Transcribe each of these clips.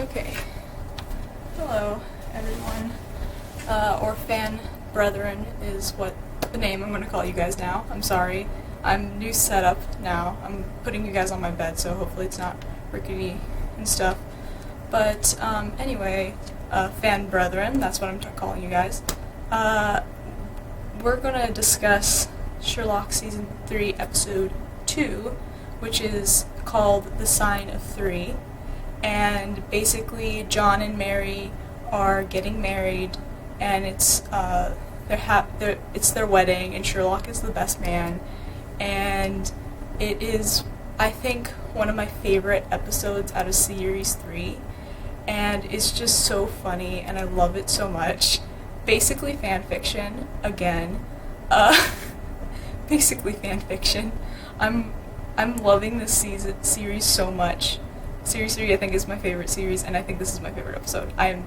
Okay. Hello, everyone. Or fan-bretheren is what the name I'm going to call you guys now. I'm sorry. I'm new setup now. I'm putting you guys on my bed, so hopefully it's not rickety and stuff. But anyway, fan-bretheren, that's what I'm calling you guys. We're going to discuss Sherlock Season 3, Episode 2, which is called The Sign of Three. And basically, John and Mary are getting married, and it's their wedding, and Sherlock is the best man. And it is, I think, one of my favorite episodes out of Series 3, and it's just so funny, and I love it so much. Basically fan fiction, again. Basically fan fiction. I'm loving this series so much. Series 3, I think, is my favorite series, and I think this is my favorite episode. I'm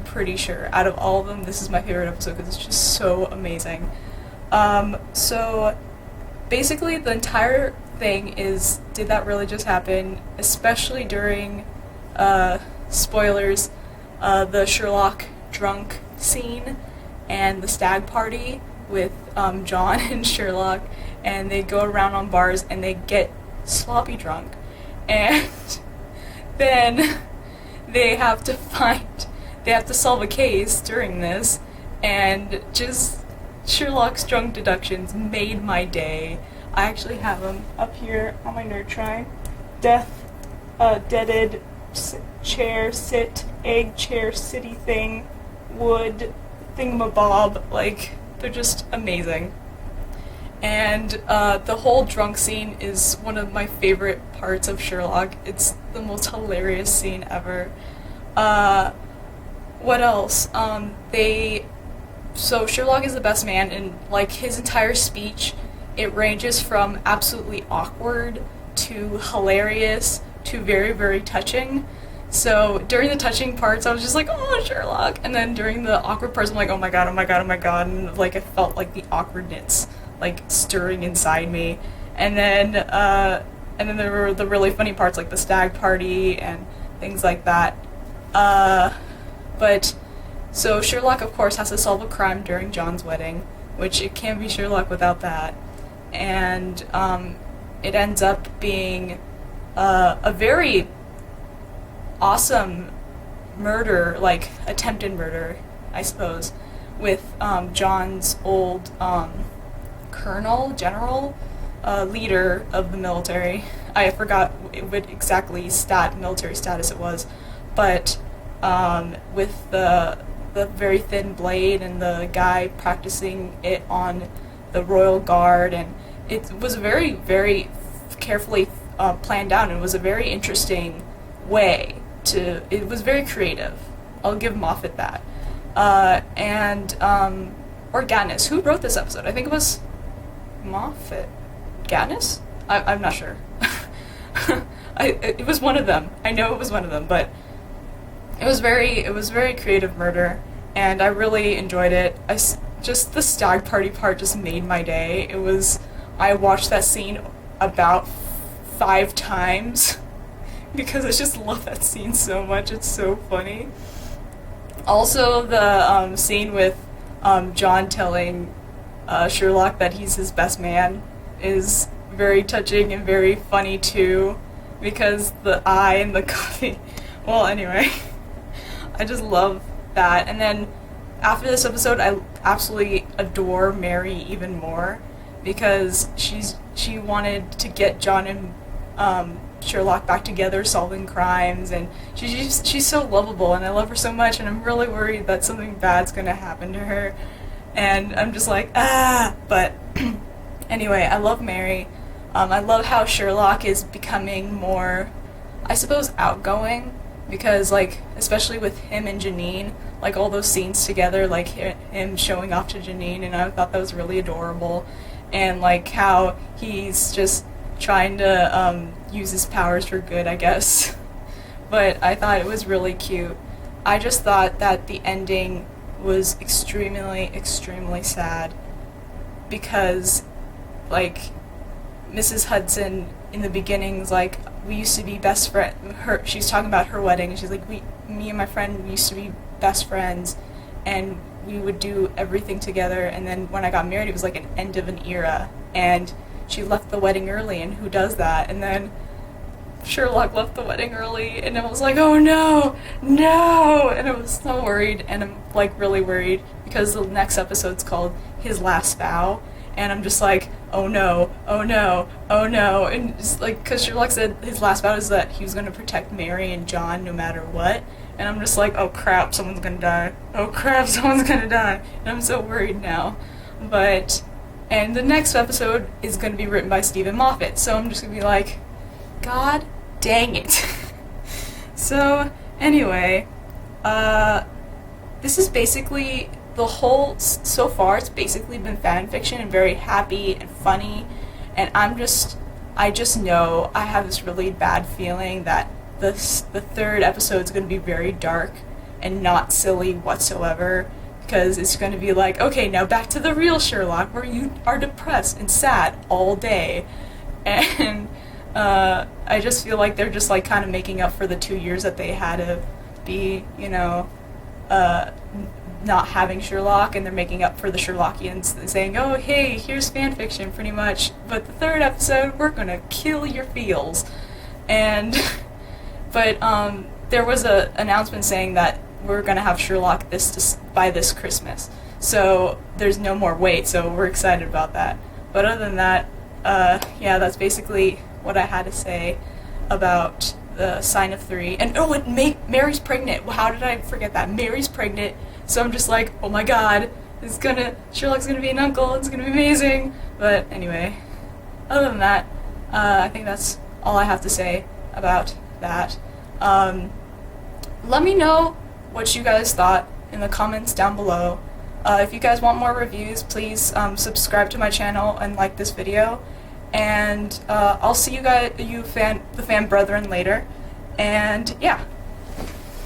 pretty sure. Out of all of them, this is my favorite episode because it's just so amazing. So, basically, the entire thing is, did that really just happen? Especially during, spoilers, the Sherlock drunk scene and the stag party with John and Sherlock, and they go around on bars and they get sloppy drunk, and then they have to solve a case during this, and just Sherlock's drunk deductions made my day. I actually have them up here on my nerd try. Death, deaded, chair, sit, egg, chair, city thing, wood, thingamabob, like, they're just amazing. And the whole drunk scene is one of my favorite parts of Sherlock. It's the most hilarious scene ever. What else? So Sherlock is the best man, and like his entire speech, it ranges from absolutely awkward to hilarious to very, very touching. So during the touching parts, I was just like, oh, Sherlock. And then during the awkward parts, I'm like, oh my god, oh my god, oh my god. And like I felt like the awkwardness like stirring inside me. And then there were the really funny parts like the stag party and things like that. But so Sherlock, of course, has to solve a crime during John's wedding, which it can't be Sherlock without that. And it ends up being a very awesome murder, like attempted murder, I suppose, with John's old general, leader of the military. I forgot what exactly military status it was, but with the very thin blade and the guy practicing it on the royal guard, and it was very, very carefully planned out, and it was a very interesting way it was very creative. I'll give Moffat that. Or Gatnis. Who wrote this episode? I think it was Moffat. Gatnis? I'm not sure. It was one of them. I know it was one of them, but it was very creative murder, and I really enjoyed it. Just the stag party part just made my day. I watched that scene about 5 times because I just love that scene so much. It's so funny. Also, the scene with John telling Sherlock that he's his best man is very touching and very funny too, because the eye and the coffee. Well, anyway, I just love that. And then after this episode, I absolutely adore Mary even more, because she wanted to get John and Sherlock back together solving crimes, and she's so lovable, and I love her so much, and I'm really worried that something bad's gonna happen to her, and I'm just like, but anyway, I love Mary. I love how Sherlock is becoming more, I suppose, outgoing, because like, especially with him and Janine, like all those scenes together, like him showing off to Janine, and I thought that was really adorable, and like how he's just trying to use his powers for good, I guess. But I thought it was really cute. I just thought that the ending was extremely, extremely sad, because like Mrs. Hudson in the beginning's like, we used to be best friends. She's talking about her wedding, and she's like, me and my friend used to be best friends, and we would do everything together. And then when I got married, it was like an end of an era, and she left the wedding early, and who does that? And then Sherlock left the wedding early, and I was like, oh no, no! And I was so worried, and I'm like really worried because the next episode's called His Last Vow, and I'm just like, oh no, oh no, oh no. And it's like, because Sherlock said his last vow is that he was going to protect Mary and John no matter what, and I'm just like, oh crap, someone's gonna die. Oh crap, someone's gonna die. And I'm so worried now. And the next episode is gonna be written by Stephen Moffat, so I'm just gonna be like, God dang it. So, anyway, this is basically the whole, so far it's basically been fan fiction and very happy and funny, and I just know I have this really bad feeling that the third episode is going to be very dark and not silly whatsoever, because it's going to be like, okay, now back to the real Sherlock, where you are depressed and sad all day, and I just feel like they're just like kind of making up for the 2 years that they had to be, you know, not having Sherlock, and they're making up for the Sherlockians, saying, oh, hey, here's fan fiction, pretty much, but the third episode, we're gonna kill your feels. And but there was a announcement saying that we're gonna have Sherlock by this Christmas, so there's no more wait, so we're excited about that. But other than that, yeah, that's basically what I had to say about the Sign of Three. And oh, and Mary's pregnant. How did I forget that? Mary's pregnant, so I'm just like, oh my god, Sherlock's gonna be an uncle, it's gonna be amazing. But anyway, other than that, I think that's all I have to say about that. Let me know what you guys thought in the comments down below. If you guys want more reviews, please subscribe to my channel and like this video. And I'll see you guys, the fan brethren, later. And yeah.